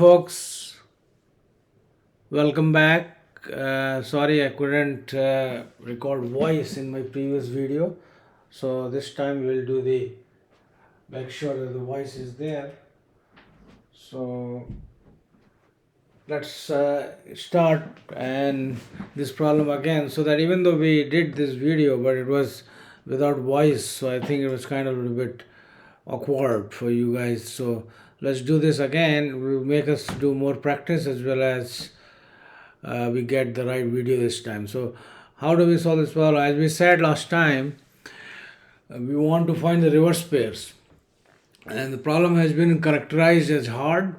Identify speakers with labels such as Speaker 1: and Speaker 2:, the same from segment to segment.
Speaker 1: Folks, welcome back. Sorry I couldn't record voice in my previous video, so this time we'll do the make sure that the voice is there. So let's start and this problem again, so that even though we did this video but it was without voice, so I think it was kind of a little bit awkward for you guys. So let's do this again. It will make us do more practice as well as we get the right video this time. So how do we solve this problem? As we said last time, we want to find the reverse pairs, and the problem has been characterized as hard.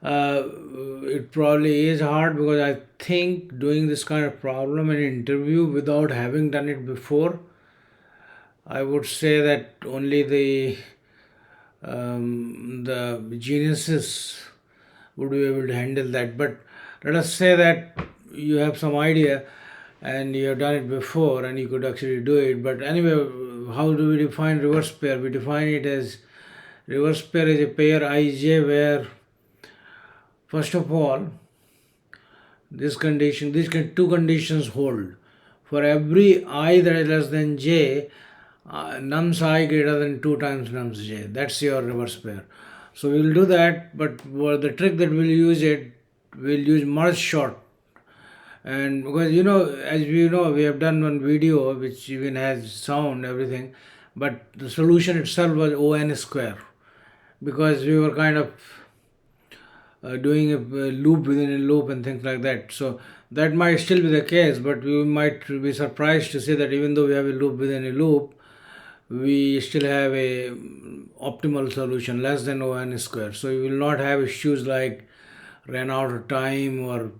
Speaker 1: It probably is hard because I think doing this kind of problem in an interview without having done it before, I would say that only the geniuses would be able to handle that. But let us say that you have some idea and you have done it before and you could actually do it. But anyway, how do we define reverse pair? We define it as reverse pair is a pair ij where, first of all, these two conditions hold. For every I that is less than j, nums I greater than 2 times nums j. That's your reverse pair. So we will do that, but the trick that we'll use merge sort. And because as we know, we have done one video which even has sound, everything, but the solution itself was on square, because we were kind of doing a loop within a loop and things like that. So that might still be the case, but we might be surprised to see that even though we have a loop within a loop, we still have a optimal solution less than on square. So you will not have issues like ran out of time or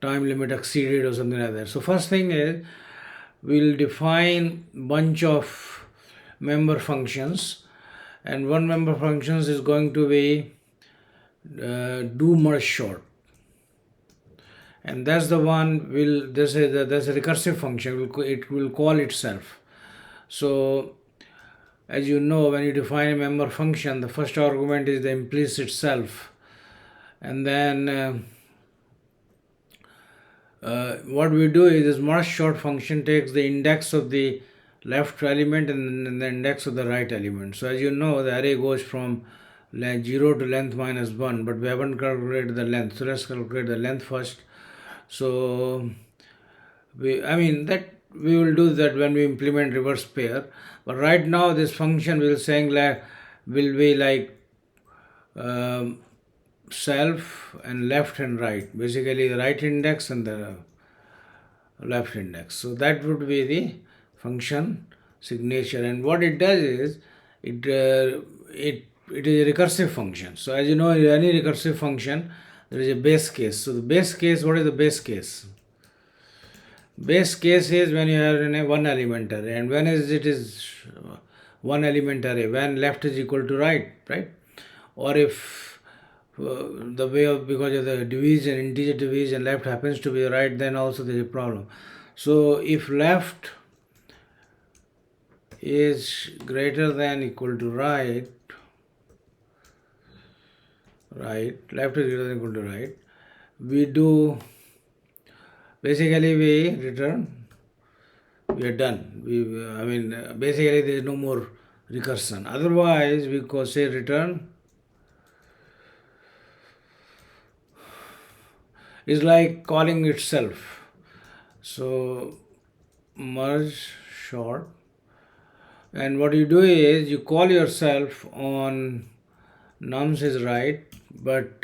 Speaker 1: time limit exceeded or something like that. So first thing is, we'll define bunch of member functions, and one member functions is going to be do merge sort, and that's the one there's a recursive function. It will call itself. So as you know, when you define a member function, the first argument is the implicit self, and then what we do is this merge sort function takes the index of the left element and the index of the right element. So as you know, the array goes from 0 to length minus 1, but we haven't calculated the length. So let's calculate the length first. So we will do that when we implement reverse pair. But right now this function will be like self and left and right, basically the right index and the left index. So that would be the function signature, and what it does is it is a recursive function. So as you know, in any recursive function there is a base case. So the base case, what is the base case? Base case is when you have a one element array, and when it is one element array, when left is equal to right, or if the way of, because of the division, integer division, left happens to be right, then also there is a problem. So if left is greater than equal to right, left is greater than equal to right, we do, basically we return, we are done. Basically there is no more recursion. Otherwise we could say return is like calling itself. So merge sort, and what you do is you call yourself on nums is right, but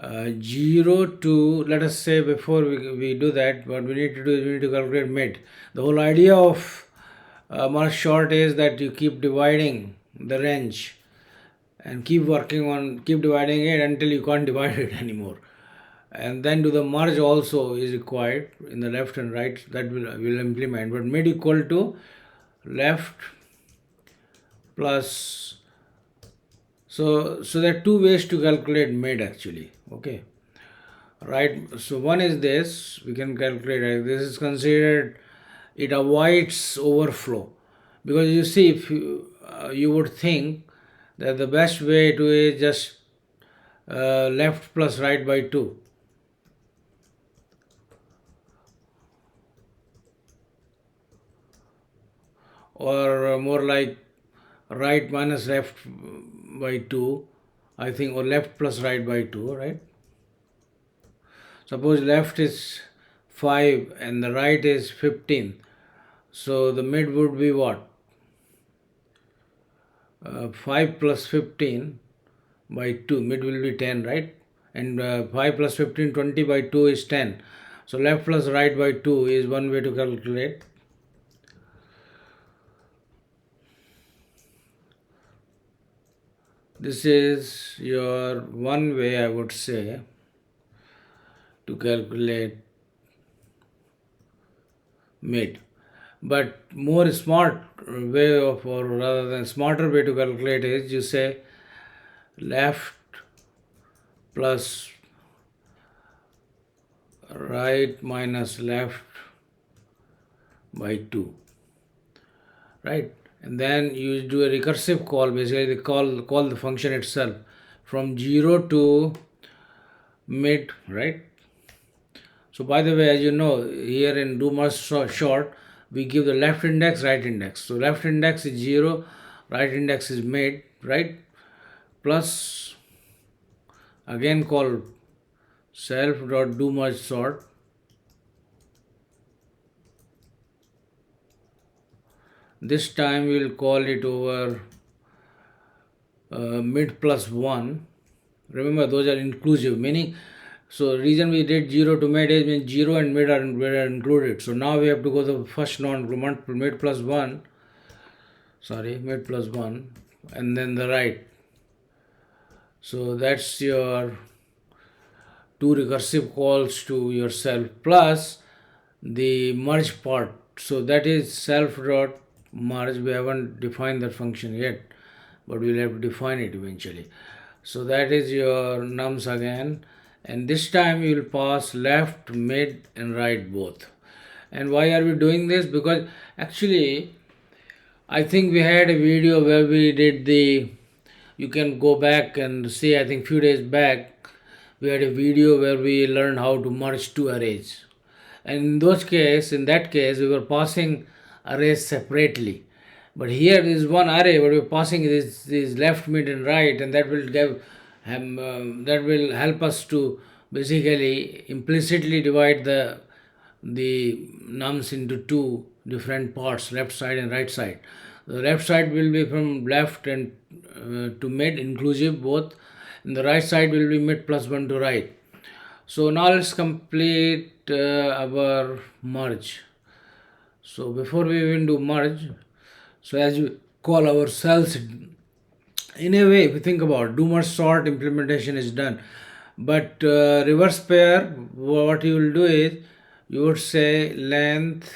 Speaker 1: 0 to, let us say, before we do that, what we need to do is we need to calculate mid. The whole idea of merge sort is that you keep dividing the range and keep dividing it until you can't divide it anymore, and then do the merge also is required in the left and right. That will implement, but mid equal to left plus. So there are two ways to calculate mid actually. Okay, right? So one is this, we can calculate, this is considered, it avoids overflow, because you see, if you would think that the best way to is just left plus right by 2, or more like right minus left by 2, I think, or left plus right by 2, right? Suppose left is 5 and the right is 15. So the mid would be what? 5 plus 15 by 2. Mid will be 10, right? And 5 plus 15, 20 by 2 is 10. So left plus right by 2 is one way to calculate. This is your one way, I would say, to calculate mid. But more smart way of, or rather than smarter way to calculate is you say left plus right minus left by 2, right? And then you do a recursive call, basically call the function itself from 0 to mid, right? So by the way, as you know, here in do merge short, we give the left index, right index. So left index is 0, right index is mid, right? Plus, again call self dot do merge sort. This time we will call it over mid plus 1. Remember, those are inclusive, meaning, so reason we did 0 to mid is means 0 and mid are included. So now we have to go to the first mid plus 1, mid plus 1, and then the right. So that's your two recursive calls to yourself plus the merge part. So that is self dot merge. We haven't defined that function yet, but we'll have to define it eventually. So that is your nums again, and this time you will pass left, mid and right both. And why are we doing this? Because actually I think we had a video where we did you can go back and see, I think few days back we had a video where we learned how to merge two arrays. And in that case, we were passing arrays separately. But here is one array, but we're passing this left, mid, and right, and that will help us to basically implicitly divide the nums into two different parts, left side and right side. The left side will be from left and to mid, inclusive both, and the right side will be mid plus 1 to right. So now let's complete our merge. So before we even do merge, so as you call our cells, in a way, if you think about it, do merge sort implementation is done. But reverse pair, what you will do is you would say length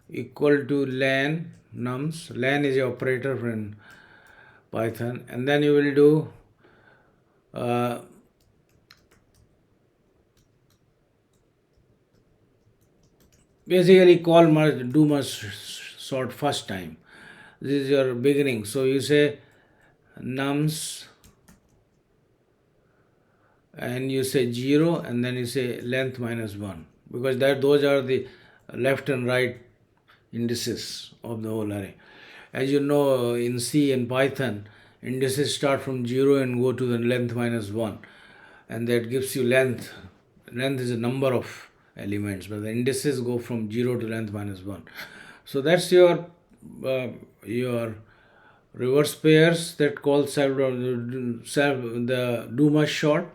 Speaker 1: equal to len nums. Len is the operator in Python, and then you will do basically call merge, do merge sort first time. This is your beginning. So you say nums and you say 0 and then you say length minus 1, because those are the left and right indices of the whole array. As you know, in C and Python, indices start from 0 and go to the length minus 1, and that gives you length. Length is a number of elements, but the indices go from 0 to length minus 1. So that's your reverse pairs that call the do merge short.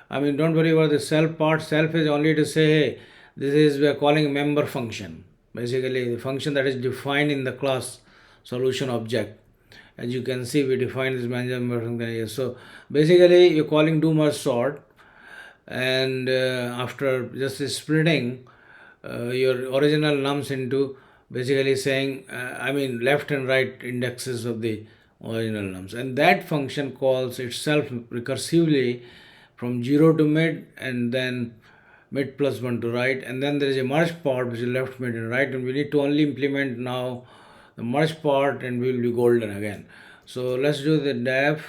Speaker 1: I mean, don't worry about the self part. Self is only to say, hey, we are calling a member function. Basically, the function that is defined in the class solution object. As you can see, we define this member function here. So basically, you're calling do merge sort, and after just splitting your original nums into basically saying, left and right indexes of the original nums, and that function calls itself recursively from 0 to mid and then mid plus 1 to right, and then there is a merge part which is left, mid and right, and we need to only implement now the merge part, and we will be golden again. So let's do the def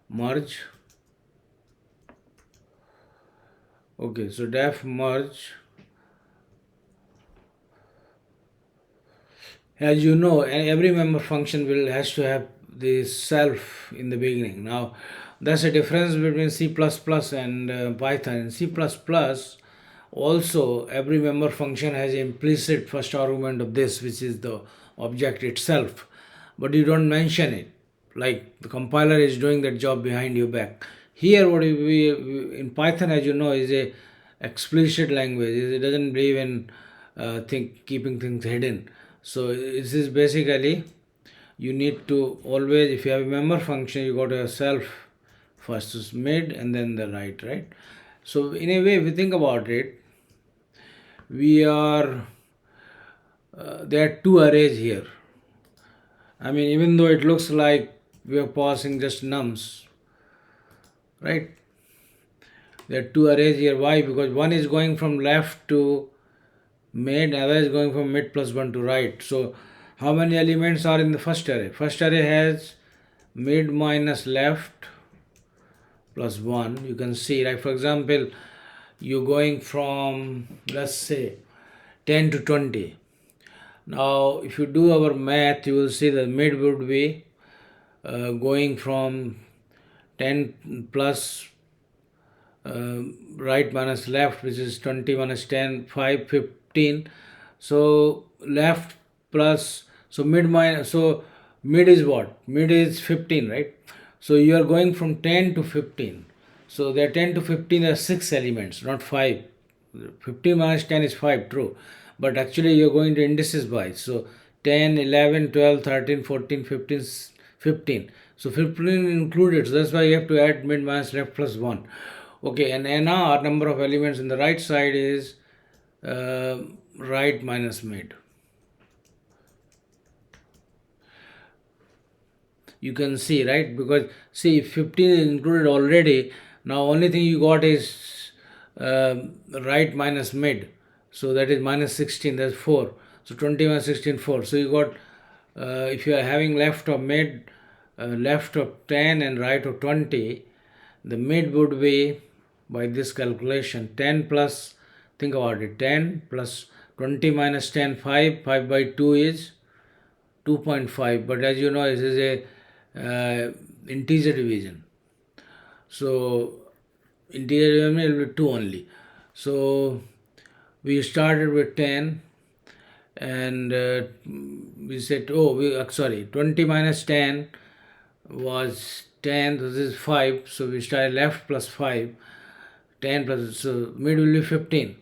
Speaker 1: merge. Okay, so def merge. As you know, every member function has to have the self in the beginning. Now, that's the difference between C++ and Python. In C++, also every member function has implicit first argument of this, which is the object itself, but you don't mention it. Like the compiler is doing that job behind your back. Here, what we in Python, as you know, is a explicit language. It doesn't believe in keeping things hidden. So this is basically, you need to always, if you have a member function, you got to have self first is mid and then the right. So in a way, if you think about it, we are there are two arrays here. I mean, even though it looks like we are passing just nums, right? There are two arrays here. Why? Because one is going from left to mid, other is going from mid plus 1 to right. So how many elements are in the first array? First array has mid minus left plus 1. You can see, right? For example, you're going from, let's say, 10 to 20. Now, if you do our math, you will see the mid would be going from 10 plus right minus left, which is 20 minus 10, 5, 15. So left plus, so mid minus, so mid is what? Mid is 15, right? So you are going from 10 to 15. So there are 10 to 15, there are 6 elements, not 5. 15 minus 10 is 5, true. But actually you are going to indices wise. So 10, 11, 12, 13, 14, 15, 15. So 15 included. So that's why you have to add mid minus left plus 1. Okay, and NR, number of elements in the right side, is right minus mid. You can see, right? Because see, 15 is included already. Now only thing you got is right minus mid. So that is minus 16, that's 4. So 20 minus 16, 4. So you got, if you are having left of mid, left of 10 and right of 20, the mid would be, by this calculation, 10 plus, think about it, 10 plus 20 minus 10, 5. 5 by 2 is 2.5. But as you know, this is a integer division. So integer division will be 2 only. So we started with 10 and we said, 20 minus 10 was 10, this is 5. So we started left plus 5. 10 plus, so mid will be 15.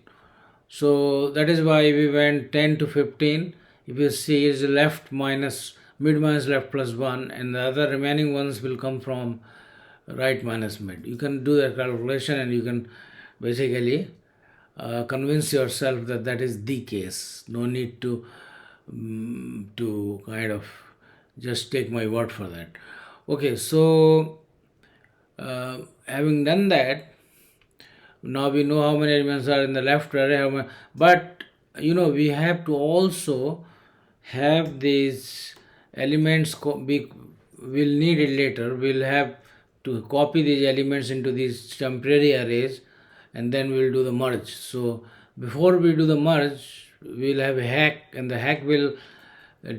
Speaker 1: So that is why we went 10 to 15. If you see, is left minus mid minus left plus 1, and the other remaining ones will come from right minus mid. You can do that calculation and you can basically convince yourself that that is the case. No need to kind of just take my word for that. Okay, so having done that, now we know how many elements are in the left array, but you know, we have to also have these elements we'll need it later. We'll have to copy these elements into these temporary arrays, and then we'll do the merge. So before we do the merge, we'll have a hack, and the hack will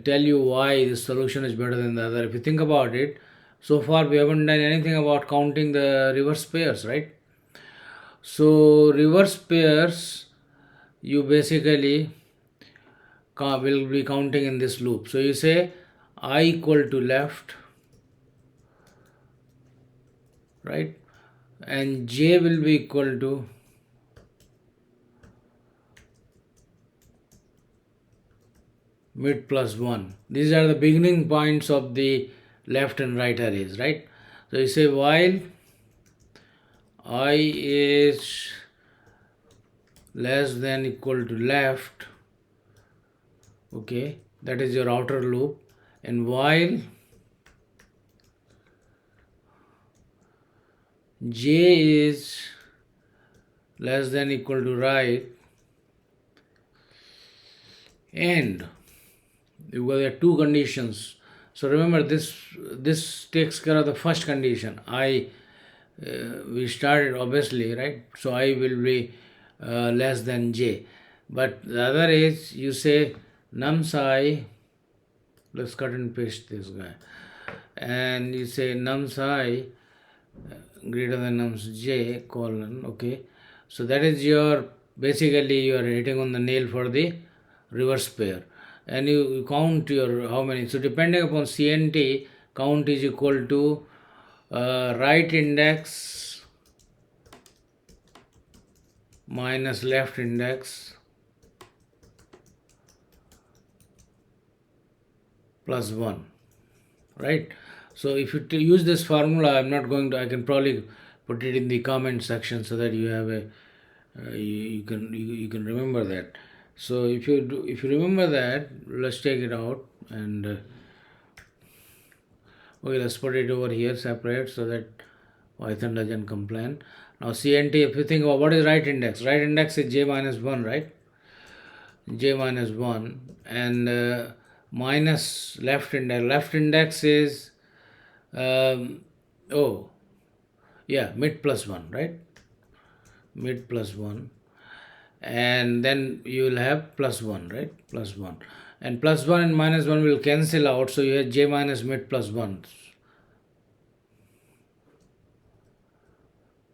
Speaker 1: tell you why the solution is better than the other. If you think about it, so far we haven't done anything about counting the reverse pairs, right? So reverse pairs, you basically will be counting in this loop. So you say I equal to left, right, and j will be equal to mid plus 1. These are the beginning points of the left and right arrays, right? So you say while I is less than equal to left, okay, that is your outer loop, and while j is less than equal to right, and because there are two conditions. So remember, this takes care of the first condition. I we started obviously, right? So I will be less than j. But the other is, you say nums I. Let's cut and paste this guy, and you say nums I greater than nums j colon. Okay, so that is your, basically you are hitting on the nail for the reverse pair, and you count your how many. So depending upon CNT, count is equal to right index minus left index plus 1, right? So if you use this formula, I'm not going to, I can probably put it in the comment section so that you have a you can remember that. So if you remember that, let's take it out, and okay, let's put it over here separate so that Python doesn't complain. Now CNT, if you think about what is right index, right index is j minus 1, right? J minus 1, and minus left index is oh yeah, mid plus 1, right? Mid plus 1, and then you will have plus 1, right? Plus 1, and plus 1 and minus 1 will cancel out, so you have j minus mid plus 1.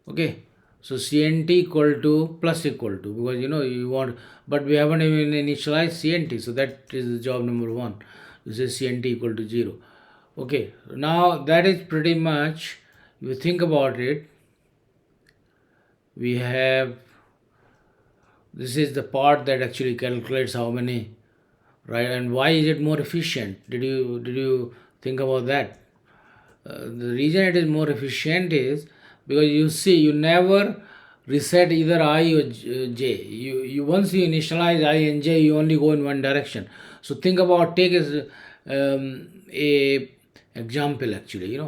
Speaker 1: Okay, so CNT equal to plus equal to, because you want, but we haven't even initialized CNT, so that is the job number 1. You say CNT equal to 0. Okay, now that is pretty much, if you think about it, we have, this is the part that actually calculates how many, right? And why is it more efficient? Did you think about that? The reason it is more efficient is because you see, you never reset either I or j. You once you initialize I and j, you only go in one direction. So think about, take as a example actually.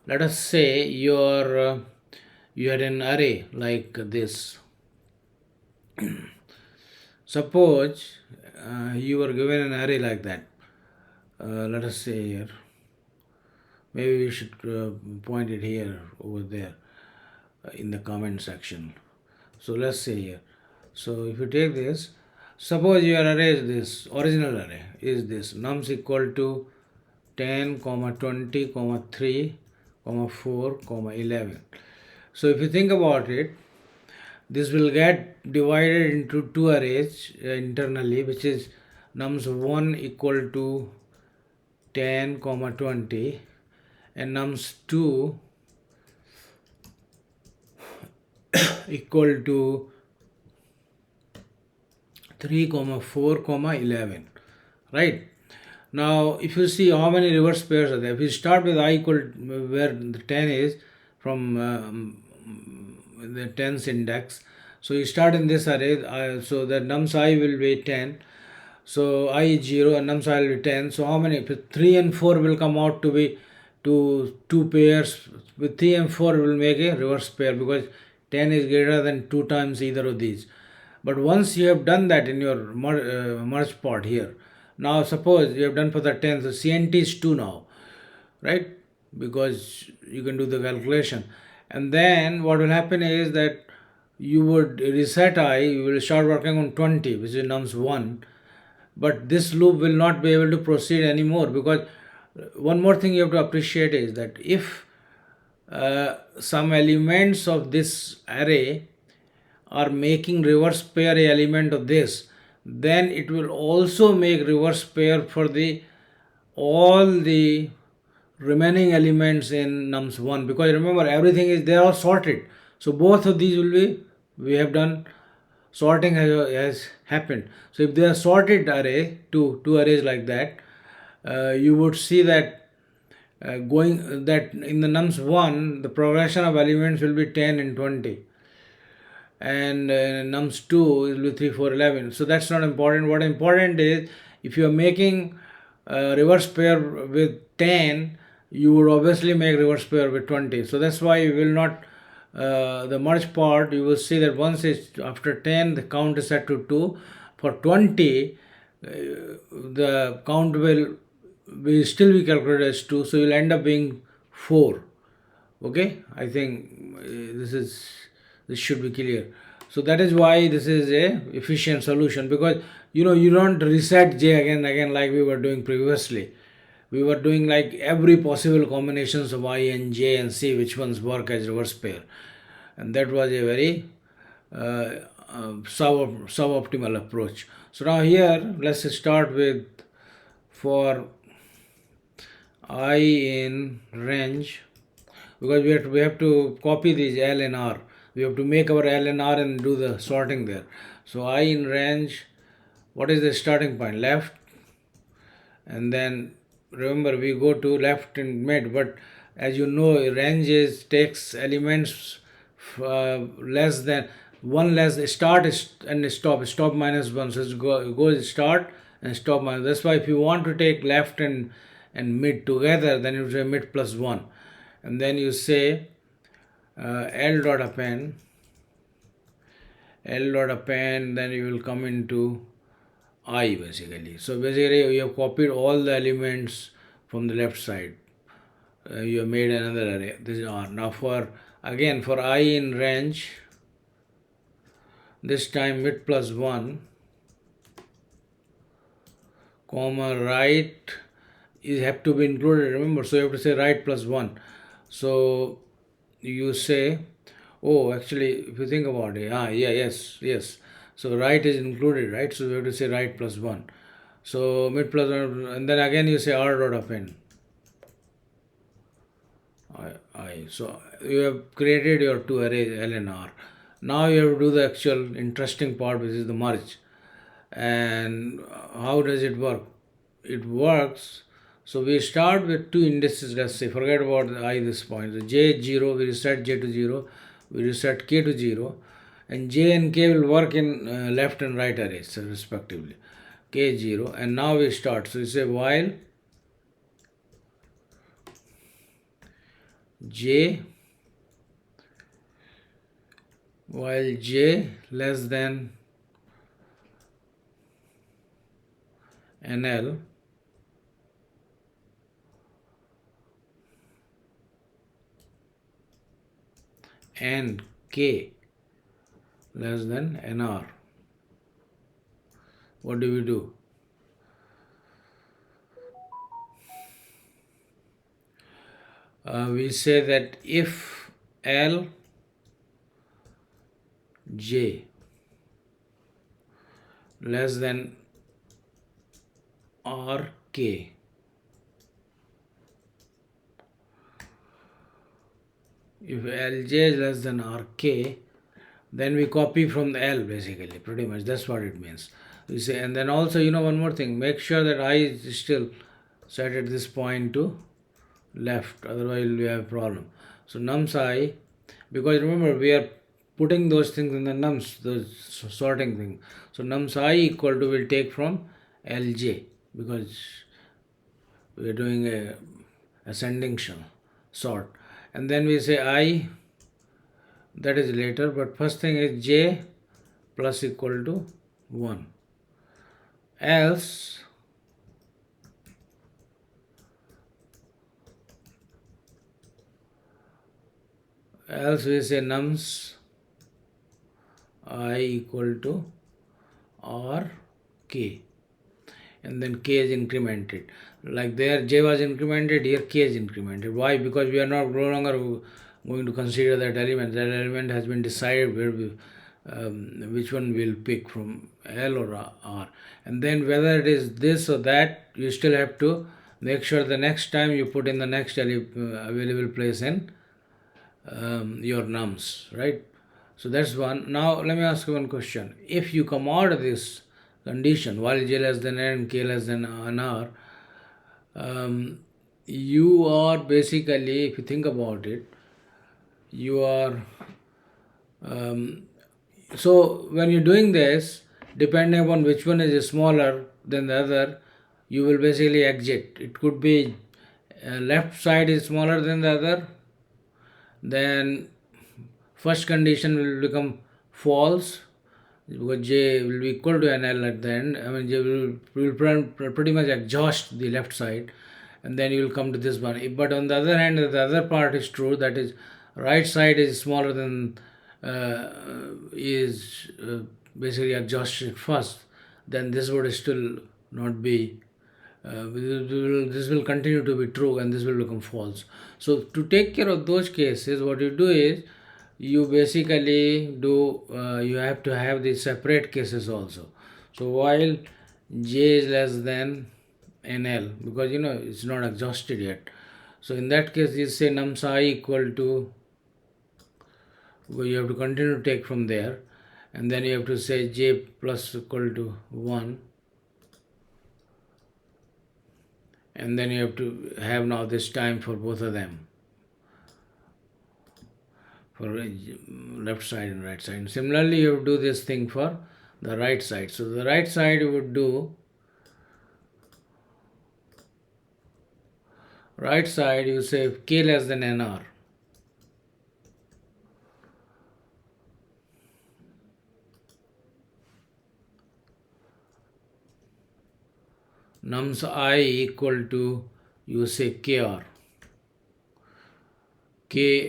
Speaker 1: Let us say you had an array like this. Suppose you were given an array like that. Let us say here. Maybe we should point it here, over there, in the comment section. So let's say here. So if you take this, suppose your array is this, original array is this, nums equal to 10, 20, 3, 4, 11. So if you think about it, this will get divided into two arrays internally, which is nums 1 equal to 10, 20, and nums 2 equal to 3, 4, 11, right? Now if you see how many reverse pairs are there, if you start with I equal, where the 10 is, from the 10th index, so you start in this array, so the nums I will be 10, so I is 0 and nums I will be 10. So how many? 3 and 4 will come out to be two pairs. With 3 and 4 will make a reverse pair, because 10 is greater than 2 times either of these. But once you have done that in your merge part here, now suppose you have done for the 10, so CNT is 2 now, right? Because you can do the calculation. And then what will happen is that you would reset I, you will start working on 20, which is nums 1. But this loop will not be able to proceed anymore, because one more thing you have to appreciate is that if some elements of this array are making reverse pair a element of this, then it will also make reverse pair for all the remaining elements in nums 1, because remember, everything is, they are sorted. So both of these will be, we have done, sorting has happened. So if they are sorted array, two arrays like that, you would see that going that in the nums 1, the progression of elements will be 10 and 20, and nums 2 will be 3, 4, 11. So that's not important. What important is, if you are making reverse pair with 10, you would obviously make reverse pair with 20. So that's why you will not, the merge part, you will see that once it's after 10, the count is set to 2. For 20, the count will still be calculated as 2, so you'll end up being 4. Okay, I think this should be clear. So that is why this is a efficient solution, because you don't reset j again and again like we were doing previously. We were doing like every possible combinations of I and j and see which ones work as reverse pair, and that was a very suboptimal approach. So now here let's start with, for I in range, because we have to copy these L and R. We have to make our L and R and do the sorting there. So I in range, what is the starting point? Left, and then remember we go to left and mid, but as you know, range takes elements less than one, less start and stop minus 1, so it goes start and stop minus. That's why if you want to take left and mid together, then you say mid plus 1, and then you say L dot append, then you will come into I basically. So basically you have copied all the elements from the left side. You have made another array. This is R. Now for I in range, this time mid plus 1, comma right is have to be included, remember, so you have to say right plus 1. So you say, oh, actually if you think about it, yes, so right is included, right? So you have to say right plus 1. So mid plus 1, and then again you say R dot append I. So you have created your two arrays L and R. Now you have to do the actual interesting part, which is the merge. And how does it work? It works. So we start with two indices. Let's say, forget about the I this point. The j 0, we reset j to 0, we reset k to 0, and j and k will work in left and right arrays respectively. K 0, and now we start. So we say while j less than NL, and k less than NR, what do we do? We say that if L j less than R k, if Lj is less than Rk, then we copy from the L basically, pretty much that's what it means. You say, and then also one more thing, make sure that I is still set at this point to left, otherwise we have a problem. So nums I, because remember we are putting those things in the nums, the sorting thing. So nums I equal to, will take from Lj, because we are doing a ascending sort, and then we say I, that is later, but first thing is j plus equal to 1, else we say nums I equal to R k, and then k is incremented. Like there j was incremented, here k is incremented. Why? Because we are no longer going to consider that element. That element has been decided where which one we'll pick from, L or R. And then whether it is this or that, you still have to make sure the next time you put in the next available place in your nums, right? So that's one. Now let me ask you one question. If you come out of this condition, while j less than n, k less than R, you are basically, if you think about it, you are so when you're doing this, depending upon which one is smaller than the other, you will basically exit. It could be left side is smaller than the other, then first condition will become false, because j will be equal to nl at the end. I mean, j will pretty much exhaust the left side, and then you will come to this one. But on the other hand, the other part is true, that is, right side is smaller than is basically exhausted first, then this would still not be this will continue to be true and this will become false. So to take care of those cases, what you do is you basically do you have to have the separate cases also. So while j is less than nl, because it's not exhausted yet, so in that case you say nums I equal to, well, you have to continue to take from there, and then you have to say j plus equal to 1, and then you have to have now this time for both of them, for left side and right side. And similarly, you have to do this thing for the right side. So the right side you would do, right side you say k less than nr. Nums I equal to, you say kr. K,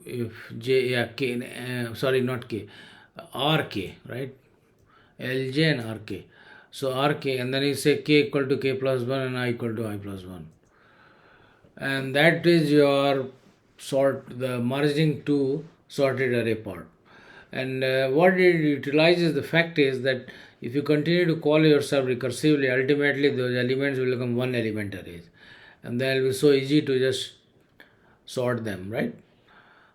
Speaker 1: if j, yeah, k, sorry, not k, rk, right? Lj and rk. So rk, and then you say k equal to k plus 1 and I equal to I plus 1. And that is your the merging two sorted array part. And what it utilizes, the fact is that if you continue to call yourself recursively, ultimately those elements will become one element arrays, and then it will be so easy to just sort them, right?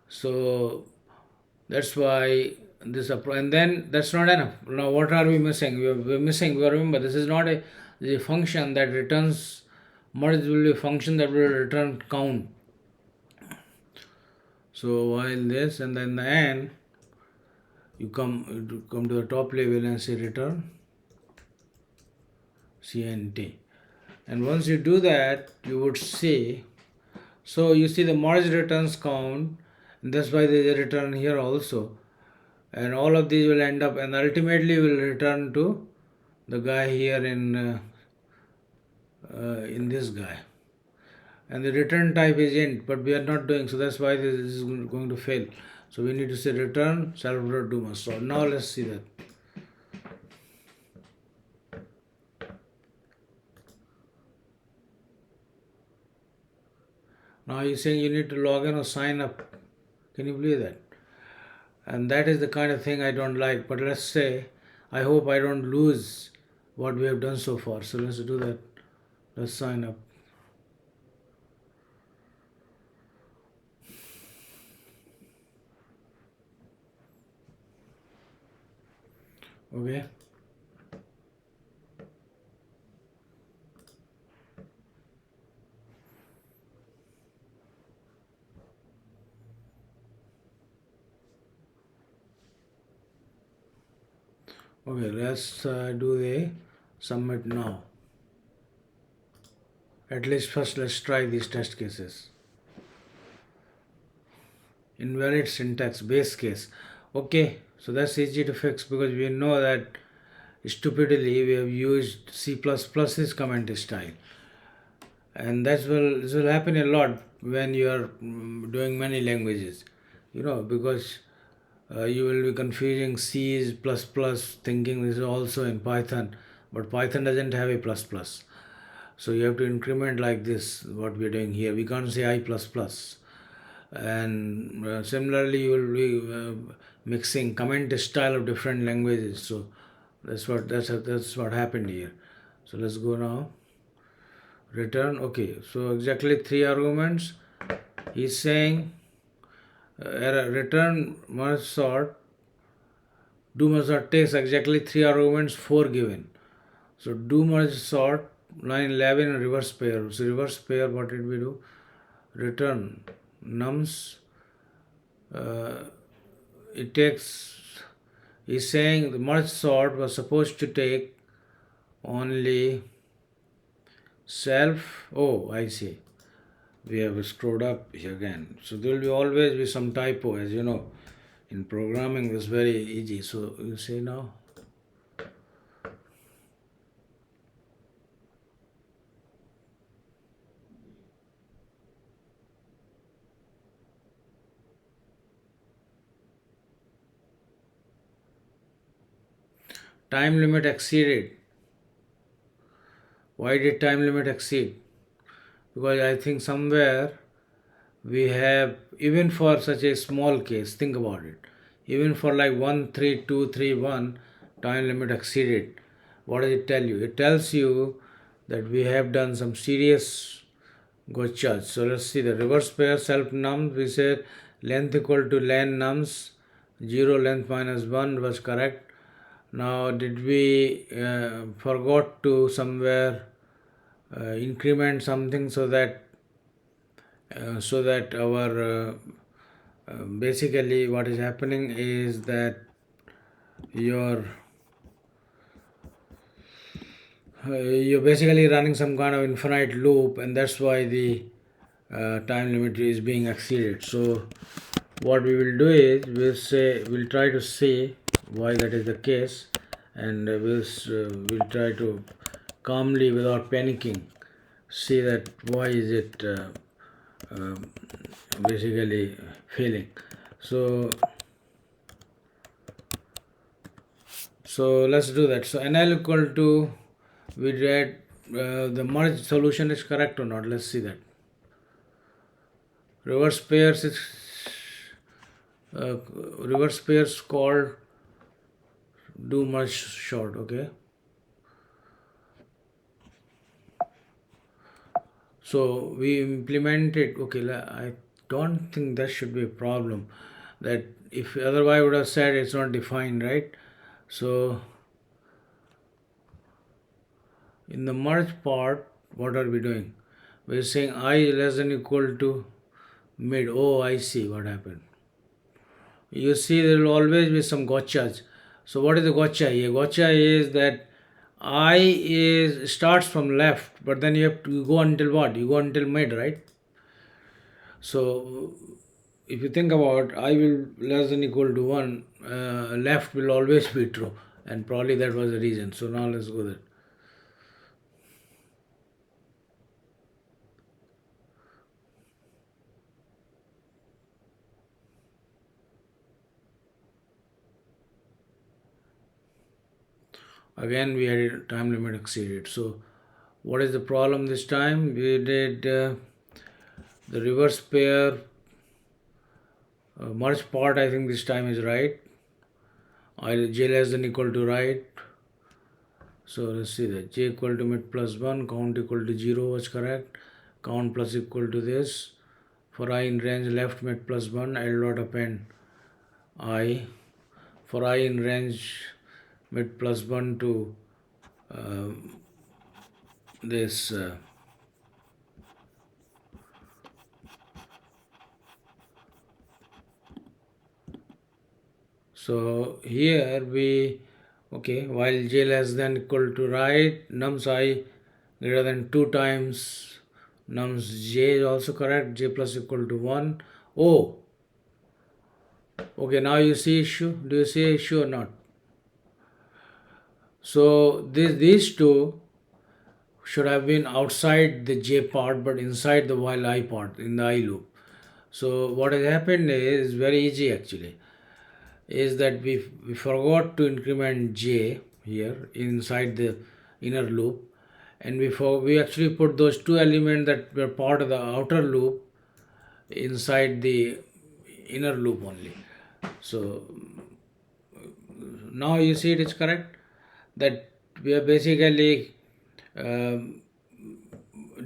Speaker 1: So that's why this and then that's not enough. Now what are we missing? We're missing, remember, this is not a function that returns merge, will be a function that will return count. So while this, and then the end, you come to the top level and say return cnt. And once you do that, you would see, so you see the merge returns count, and that's why there is a return here also, and all of these will end up and ultimately will return to the guy here in this guy, and the return type is int, but we are not doing, so that's why this is going to fail. So we need to say return self.do must sort. Now let's see that. Now you're saying you need to log in or sign up. Can you believe that? And that is the kind of thing I don't like. But let's say, I hope I don't lose what we have done so far. So let's do that. Let's sign up. Okay. Okay, let's do the submit now. At least first let's try these test cases. Invalid syntax, base case. Okay, so that's easy to fix because we know that stupidly we have used C++'s comment style. And this will happen a lot when you are doing many languages, because you will be confusing C plus plus, thinking this is also in Python, but Python doesn't have a plus plus. So you have to increment like this, what we are doing here. We can't say I plus plus. And similarly, you will be mixing comment style of different languages. So that's what happened here. So let's go now. Return. Okay, so exactly 3 arguments. He's saying error, return merge sort, do merge sort takes exactly 3 arguments, 4 given. So do merge sort, line 11 reverse pair. So reverse pair, what did we do? Return nums. It takes, he's saying the merge sort was supposed to take only self. Oh, I see. We have screwed up here again. So there will be always be some typo, as you know. In programming, it's very easy. So you see now. Time limit exceeded. Why did time limit exceed? Because I think somewhere we have, even for such a small case, think about it, even for like 13231, time limit exceeded. What does it tell you? It tells you that we have done some serious gotchas. So let's see the reverse pair self nums. We said length equal to len nums, 0 length minus 1 was correct. Now did we forgot to somewhere increment something so that our basically what is happening is that your you're basically running some kind of infinite loop, and that's why the time limit is being exceeded. So what we will do is we'll try to see why that is the case, and we'll try to calmly, without panicking, see that why is it uh, basically failing. So let's do that. So NL equal to, we read the merged solution is correct or not. Let's see that. Reverse pairs is reverse pairs called do merge short. Okay. So we implemented. Okay, I don't think that should be a problem. That if otherwise I would have said it's not defined, right? So in the merge part, what are we doing? We're saying I less than equal to mid. Oh, I see what happened. You see, there will always be some gotchas. So what is the gotcha here? Gotcha is that I is starts from left, but then you have to go until what? You go until mid, right? So if you think about I will less than equal to 1, left will always be true, and probably that was the reason. So now let's go there. Again we had a time limit exceeded. So what is the problem this time? We did the reverse pair merge part. I think this time is right. J less than equal to right. So let's see that j equal to mid plus 1, count equal to 0 was correct. Count plus equal to this. For I in range left mid plus 1, L dot append I. For I in range mid plus 1 to uh, this so here we, okay, while j less than equal to right, nums I greater than 2 times nums j is also correct, j plus equal to 1. Oh, okay, now you see issue. Do you see issue or not? So these two should have been outside the j part but inside the while I part in the I loop. So what has happened is very easy actually, is that we forgot to increment j here inside the inner loop, and we actually put those two elements that were part of the outer loop inside the inner loop only. So now you see it is correct, that we are basically um,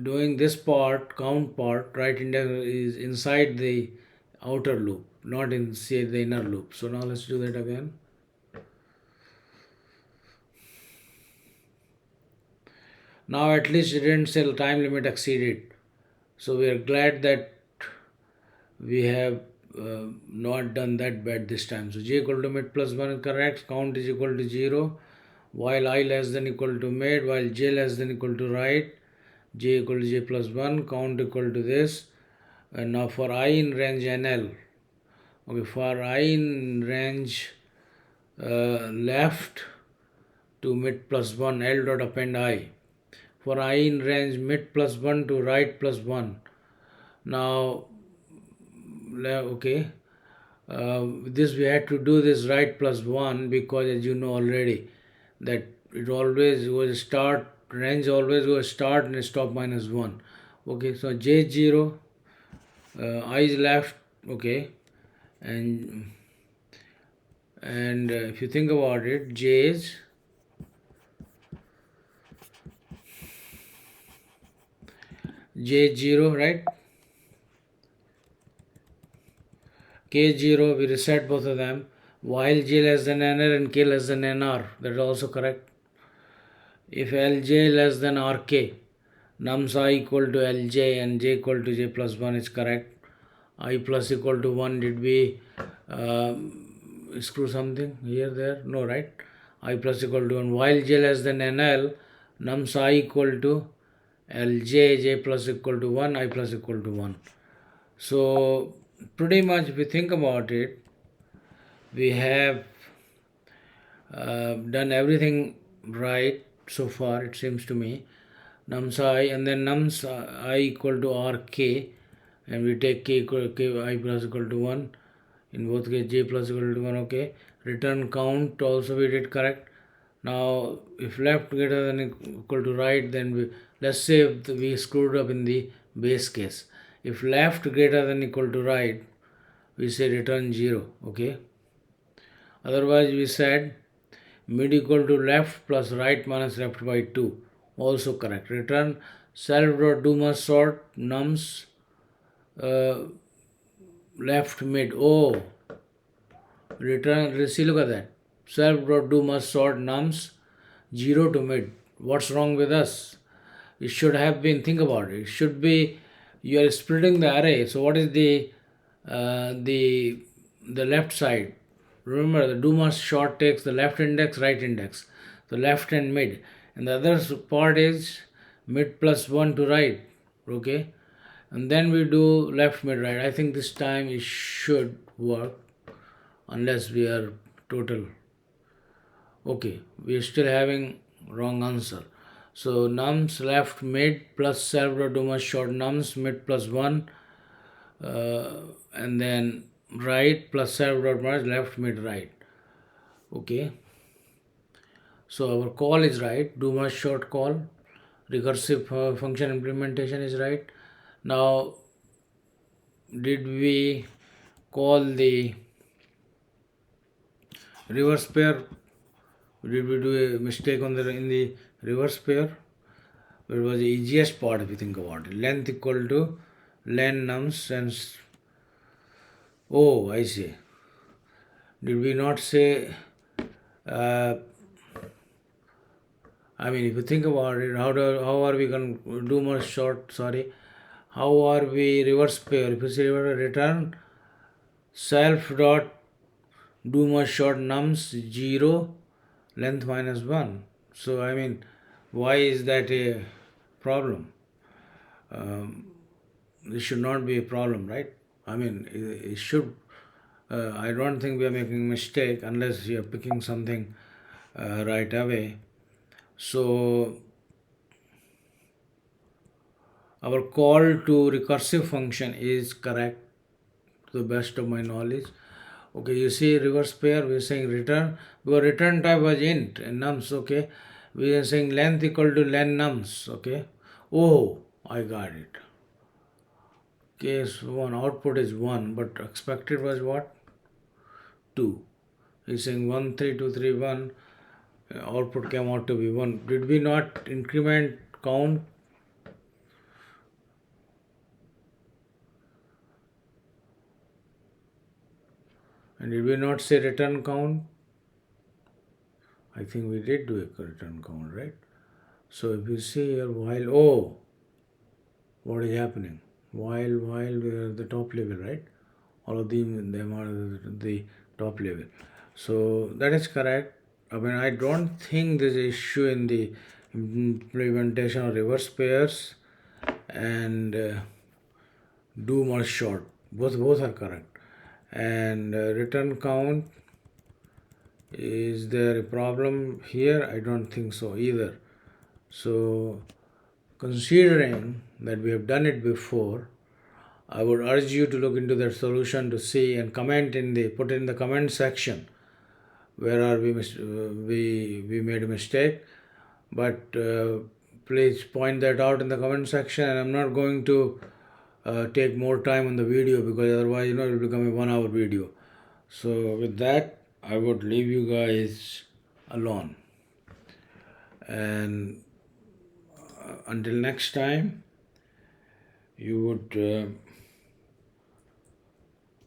Speaker 1: doing this part, count part, right index is inside the outer loop, not inside the inner loop. So now let's do that again. Now at least it didn't say time limit exceeded. So we are glad that we have not done that bad this time. So j equal to mid plus 1 is correct. Count is equal to 0. While I less than equal to mid, while j less than equal to right, j equal to j plus 1, count equal to this. And now for I in range NL, Okay, for I in range left to mid plus 1, L dot append I. For I in range mid plus 1 to right plus 1. Now, okay, this we had to do this right plus 1 because as you know already that it always goes start, range always goes start and stop minus 1. Okay, so J0, I is left, okay, and if you think about it, J is J0, right? K0, we reset both of them. While J less than NR and K less than NR, that is also correct. If Lj less than Rk, nums I equal to Lj and J equal to J plus 1 is correct. I plus equal to 1, did we screw something here, there? No, right? I plus equal to 1. While J less than NL, nums I equal to Lj, J plus equal to 1, I plus equal to 1. So, pretty much if we think about it, we have done everything right so far, it seems to me. Nums I and then nums I equal to Rk, and we take k equal to k I plus equal to 1. In both case J plus equal to 1, okay. Return count also we did correct. Now if left greater than equal to right, then let's say if we screwed up in the base case. If left greater than equal to right, we say return 0, okay. Otherwise we said mid equal to left plus right minus left by 2, also correct. Return self dot do must sort nums left mid. Oh, return, see, look at that. Self dot do must sort nums 0 to mid. What's wrong with us? It should have been, think about it. It should be, you are splitting the array. So what is the left side? Remember, the do must sort takes the left index, right index, the left and mid, and the other part is mid plus 1 to right, okay, and then we do left, mid, right. I think this time it should work unless we are total. Okay, we are still having wrong answer. So nums left mid plus self dot do must sort nums mid plus 1, and then right plus self dot merge left mid right. Okay, so our call is right, do must short call, recursive function implementation is right. Now did we call the reverse pair? Did we do a mistake on in the reverse pair? It was the easiest part if you think about it. Length equal to len nums and oh, I see. Did we not say I mean, if you think about it, how are we going to do more short? Sorry, how are we reverse pair? If you say return self dot do more short nums 0 length minus 1. So I mean, why is that a problem? This should not be a problem, right? I mean, it should. I don't think we are making a mistake unless you are picking something right away. So our call to recursive function is correct to the best of my knowledge. Okay, you see reverse pair, we are saying return, because return type was int and nums, okay. We are saying length equal to len nums, okay. Oh, I got it. Case 1, output is 1, but expected was what? 2. He's saying 1, 3, 2, 3, 1. Output came out to be 1. Did we not increment count? And did we not say return count? I think we did do a return count, right? So if you see here while, oh, what is happening? While we are at the top level, right? All of them are the top level. So that is correct. I mean, I don't think there's an issue in the implementation of reverse pairs and do more short. Both are correct. And return count, is there a problem here? I don't think so either. So considering that we have done it before, I would urge you to look into that solution to see and put it in the comment section where are we made a mistake. But please point that out in the comment section, and I'm not going to take more time on the video, because otherwise it will become a 1 hour video. So with that, I would leave you guys alone, and until next time, you would